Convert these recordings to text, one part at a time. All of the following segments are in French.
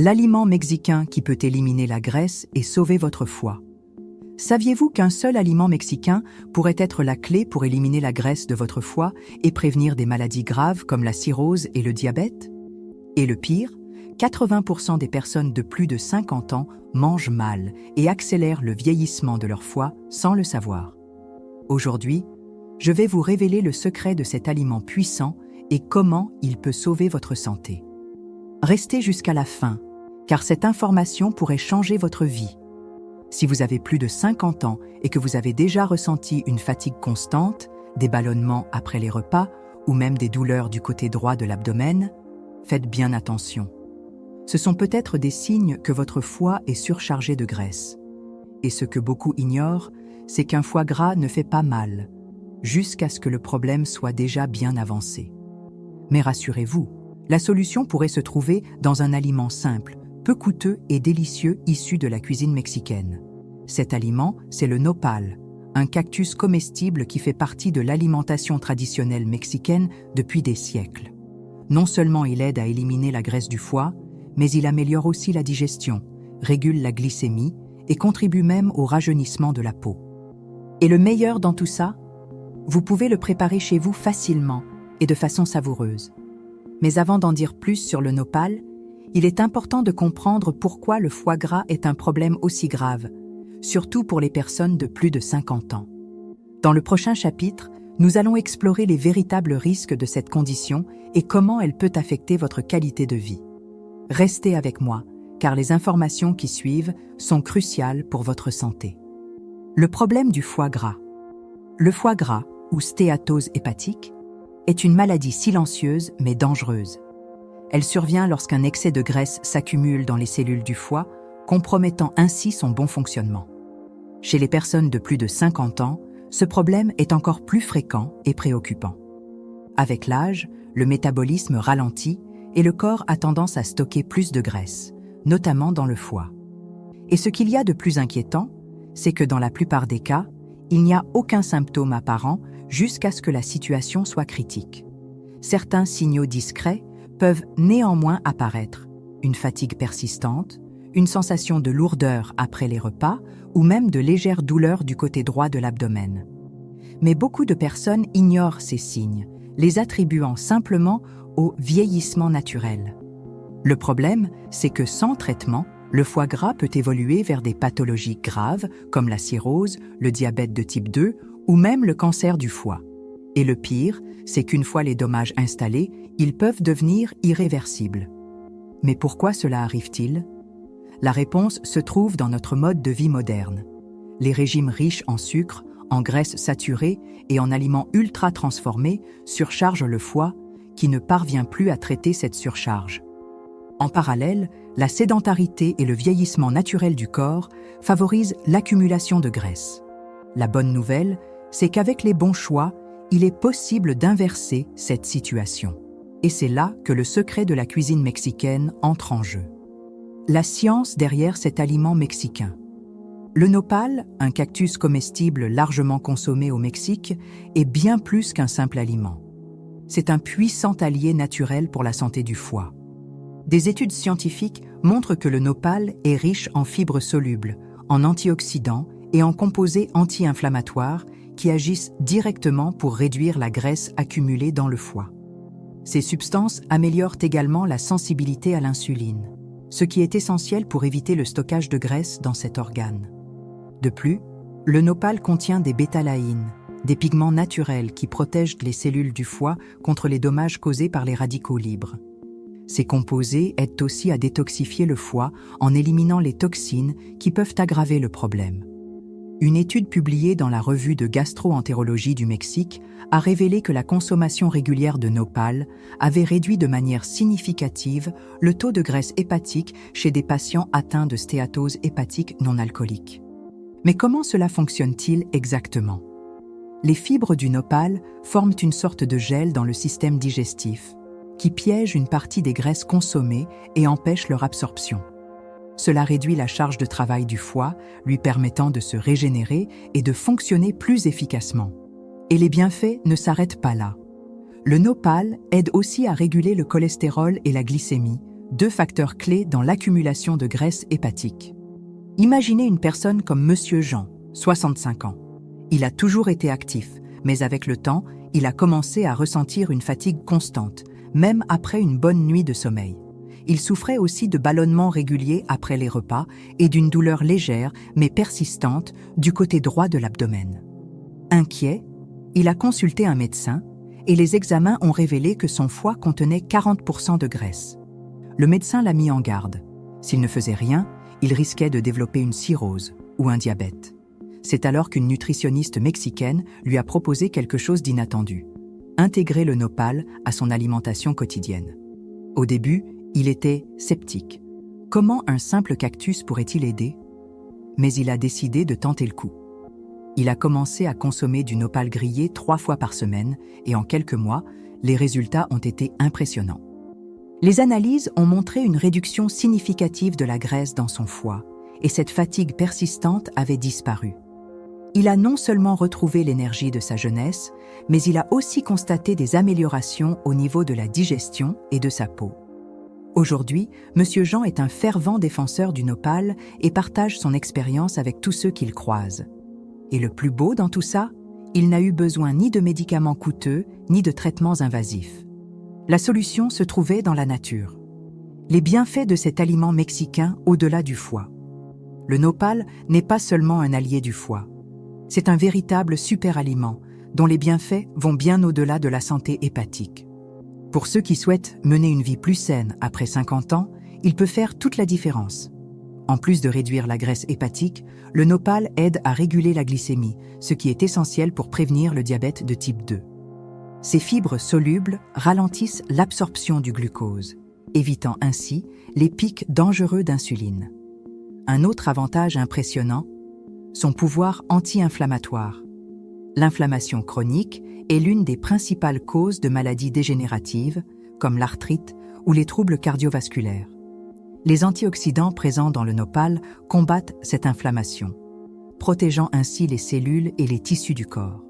L'aliment mexicain qui peut éliminer la graisse et sauver votre foie. Saviez-vous qu'un seul aliment mexicain pourrait être la clé pour éliminer la graisse de votre foie et prévenir des maladies graves comme la cirrhose et le diabète? Et le pire, 80% des personnes de plus de 50 ans mangent mal et accélèrent le vieillissement de leur foie sans le savoir. Aujourd'hui, je vais vous révéler le secret de cet aliment puissant et comment il peut sauver votre santé. Restez jusqu'à la fin, car cette information pourrait changer votre vie. Si vous avez plus de 50 ans et que vous avez déjà ressenti une fatigue constante, des ballonnements après les repas ou même des douleurs du côté droit de l'abdomen, faites bien attention. Ce sont peut-être des signes que votre foie est surchargé de graisse. Et ce que beaucoup ignorent, c'est qu'un foie gras ne fait pas mal, jusqu'à ce que le problème soit déjà bien avancé. Mais rassurez-vous, la solution pourrait se trouver dans un aliment simple, peu coûteux et délicieux issu de la cuisine mexicaine. Cet aliment, c'est le nopal, un cactus comestible qui fait partie de l'alimentation traditionnelle mexicaine depuis des siècles. Non seulement il aide à éliminer la graisse du foie, mais il améliore aussi la digestion, régule la glycémie et contribue même au rajeunissement de la peau. Et le meilleur dans tout ça, vous pouvez le préparer chez vous facilement et de façon savoureuse. Mais avant d'en dire plus sur le nopal, il est important de comprendre pourquoi le foie gras est un problème aussi grave, surtout pour les personnes de plus de 50 ans. Dans le prochain chapitre, nous allons explorer les véritables risques de cette condition et comment elle peut affecter votre qualité de vie. Restez avec moi, car les informations qui suivent sont cruciales pour votre santé. Le problème du foie gras. Le foie gras, ou stéatose hépatique, est une maladie silencieuse mais dangereuse. Elle survient lorsqu'un excès de graisse s'accumule dans les cellules du foie, compromettant ainsi son bon fonctionnement. Chez les personnes de plus de 50 ans, ce problème est encore plus fréquent et préoccupant. Avec l'âge, le métabolisme ralentit et le corps a tendance à stocker plus de graisse, notamment dans le foie. Et ce qu'il y a de plus inquiétant, c'est que dans la plupart des cas, il n'y a aucun symptôme apparent jusqu'à ce que la situation soit critique. Certains signaux discrets peuvent néanmoins apparaître, une fatigue persistante, une sensation de lourdeur après les repas ou même de légères douleurs du côté droit de l'abdomen. Mais beaucoup de personnes ignorent ces signes, les attribuant simplement au vieillissement naturel. Le problème, c'est que sans traitement, le foie gras peut évoluer vers des pathologies graves comme la cirrhose, le diabète de type 2 ou même le cancer du foie. Et le pire, c'est qu'une fois les dommages installés, ils peuvent devenir irréversibles. Mais pourquoi cela arrive-t-il? La réponse se trouve dans notre mode de vie moderne. Les régimes riches en sucre, en graisses saturées et en aliments ultra transformés surchargent le foie, qui ne parvient plus à traiter cette surcharge. En parallèle, la sédentarité et le vieillissement naturel du corps favorisent l'accumulation de graisse. La bonne nouvelle, c'est qu'avec les bons choix, il est possible d'inverser cette situation. Et c'est là que le secret de la cuisine mexicaine entre en jeu. La science derrière cet aliment mexicain. Le nopal, un cactus comestible largement consommé au Mexique, est bien plus qu'un simple aliment. C'est un puissant allié naturel pour la santé du foie. Des études scientifiques montrent que le nopal est riche en fibres solubles, en antioxydants et en composés anti-inflammatoires qui agissent directement pour réduire la graisse accumulée dans le foie. Ces substances améliorent également la sensibilité à l'insuline, ce qui est essentiel pour éviter le stockage de graisse dans cet organe. De plus, le nopal contient des bétalaïnes, des pigments naturels qui protègent les cellules du foie contre les dommages causés par les radicaux libres. Ces composés aident aussi à détoxifier le foie en éliminant les toxines qui peuvent aggraver le problème. Une étude publiée dans la revue de gastro-entérologie du Mexique a révélé que la consommation régulière de nopal avait réduit de manière significative le taux de graisse hépatique chez des patients atteints de stéatose hépatique non alcoolique. Mais comment cela fonctionne-t-il exactement? Les fibres du nopal forment une sorte de gel dans le système digestif, qui piège une partie des graisses consommées et empêche leur absorption. Cela réduit la charge de travail du foie, lui permettant de se régénérer et de fonctionner plus efficacement. Et les bienfaits ne s'arrêtent pas là. Le nopal aide aussi à réguler le cholestérol et la glycémie, 2 facteurs clés dans l'accumulation de graisse hépatique. Imaginez une personne comme Monsieur Jean, 65 ans. Il a toujours été actif, mais avec le temps, il a commencé à ressentir une fatigue constante, même après une bonne nuit de sommeil. Il souffrait aussi de ballonnements réguliers après les repas et d'une douleur légère mais persistante du côté droit de l'abdomen. Inquiet, il a consulté un médecin et les examens ont révélé que son foie contenait 40% de graisse. Le médecin l'a mis en garde. S'il ne faisait rien, il risquait de développer une cirrhose ou un diabète. C'est alors qu'une nutritionniste mexicaine lui a proposé quelque chose d'inattendu: intégrer le nopal à son alimentation quotidienne. Au début, il était sceptique. Comment un simple cactus pourrait-il aider? Mais il a décidé de tenter le coup. Il a commencé à consommer du nopal grillé 3 fois par semaine et en quelques mois, les résultats ont été impressionnants. Les analyses ont montré une réduction significative de la graisse dans son foie et cette fatigue persistante avait disparu. Il a non seulement retrouvé l'énergie de sa jeunesse, mais il a aussi constaté des améliorations au niveau de la digestion et de sa peau. Aujourd'hui, Monsieur Jean est un fervent défenseur du nopal et partage son expérience avec tous ceux qu'il croise. Et le plus beau dans tout ça, il n'a eu besoin ni de médicaments coûteux, ni de traitements invasifs. La solution se trouvait dans la nature. Les bienfaits de cet aliment mexicain au-delà du foie. Le nopal n'est pas seulement un allié du foie. C'est un véritable super-aliment dont les bienfaits vont bien au-delà de la santé hépatique. Pour ceux qui souhaitent mener une vie plus saine après 50 ans, il peut faire toute la différence. En plus de réduire la graisse hépatique, le nopal aide à réguler la glycémie, ce qui est essentiel pour prévenir le diabète de type 2. Ces fibres solubles ralentissent l'absorption du glucose, évitant ainsi les pics dangereux d'insuline. Un autre avantage impressionnant, son pouvoir anti-inflammatoire. L'inflammation chronique est l'une des principales causes de maladies dégénératives, comme l'arthrite ou les troubles cardiovasculaires. Les antioxydants présents dans le nopal combattent cette inflammation, protégeant ainsi les cellules et les tissus du corps.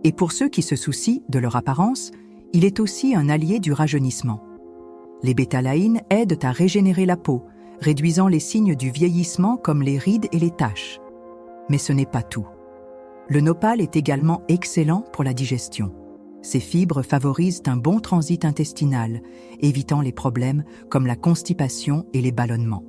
Et pour ceux qui se soucient de leur apparence, il est aussi un allié du rajeunissement. Les bétalaïnes aident à régénérer la peau, réduisant les signes du vieillissement comme les rides et les taches. Mais ce n'est pas tout. Le nopal est également excellent pour la digestion. Ces fibres favorisent un bon transit intestinal, évitant les problèmes comme la constipation et les ballonnements.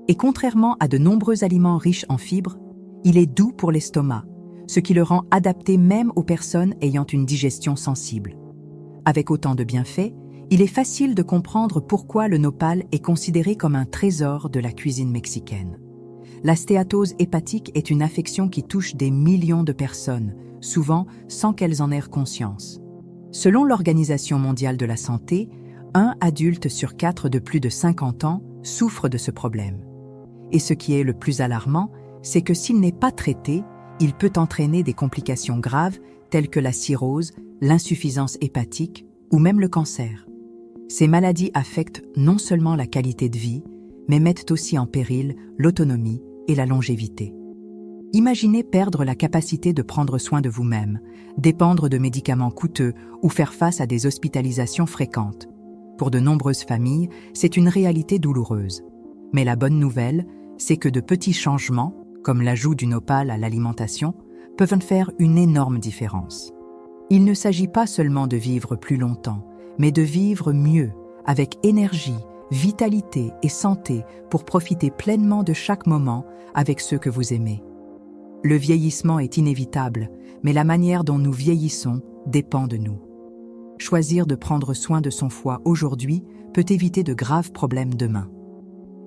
Et contrairement à de nombreux aliments riches en fibres, il est doux pour l'estomac, ce qui le rend adapté même aux personnes ayant une digestion sensible. Avec autant de bienfaits, il est facile de comprendre pourquoi le nopal est considéré comme un trésor de la cuisine mexicaine. La stéatose hépatique est une affection qui touche des millions de personnes, souvent sans qu'elles en aient conscience. Selon l'Organisation mondiale de la santé, 1 adulte sur 4 de plus de 50 ans souffre de ce problème. Et ce qui est le plus alarmant, c'est que s'il n'est pas traité, il peut entraîner des complications graves telles que la cirrhose, l'insuffisance hépatique ou même le cancer. Ces maladies affectent non seulement la qualité de vie, mais mettent aussi en péril l'autonomie et la longévité. Imaginez perdre la capacité de prendre soin de vous-même, dépendre de médicaments coûteux ou faire face à des hospitalisations fréquentes. Pour de nombreuses familles, c'est une réalité douloureuse. Mais la bonne nouvelle, c'est que de petits changements, comme l'ajout du nopal à l'alimentation, peuvent faire une énorme différence. Il ne s'agit pas seulement de vivre plus longtemps, mais de vivre mieux, avec énergie, vitalité et santé pour profiter pleinement de chaque moment avec ceux que vous aimez. Le vieillissement est inévitable, mais la manière dont nous vieillissons dépend de nous. Choisir de prendre soin de son foie aujourd'hui peut éviter de graves problèmes demain.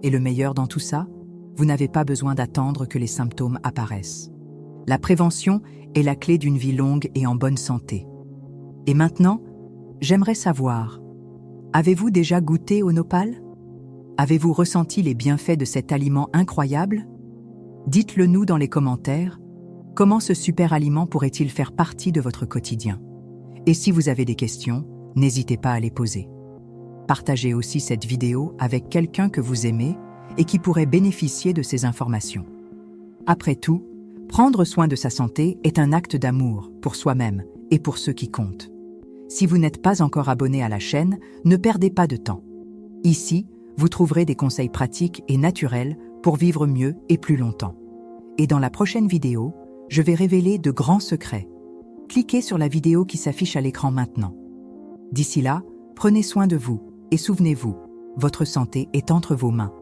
Et le meilleur dans tout ça, vous n'avez pas besoin d'attendre que les symptômes apparaissent. La prévention est la clé d'une vie longue et en bonne santé. Et maintenant, j'aimerais savoir, avez-vous déjà goûté au nopal? Avez-vous ressenti les bienfaits de cet aliment incroyable? Dites-le nous dans les commentaires. Comment ce super aliment pourrait-il faire partie de votre quotidien? Et si vous avez des questions, n'hésitez pas à les poser. Partagez aussi cette vidéo avec quelqu'un que vous aimez et qui pourrait bénéficier de ces informations. Après tout, prendre soin de sa santé est un acte d'amour pour soi-même et pour ceux qui comptent. Si vous n'êtes pas encore abonné à la chaîne, ne perdez pas de temps. Ici, vous trouverez des conseils pratiques et naturels pour vivre mieux et plus longtemps. Et dans la prochaine vidéo, je vais révéler de grands secrets. Cliquez sur la vidéo qui s'affiche à l'écran maintenant. D'ici là, prenez soin de vous et souvenez-vous, votre santé est entre vos mains.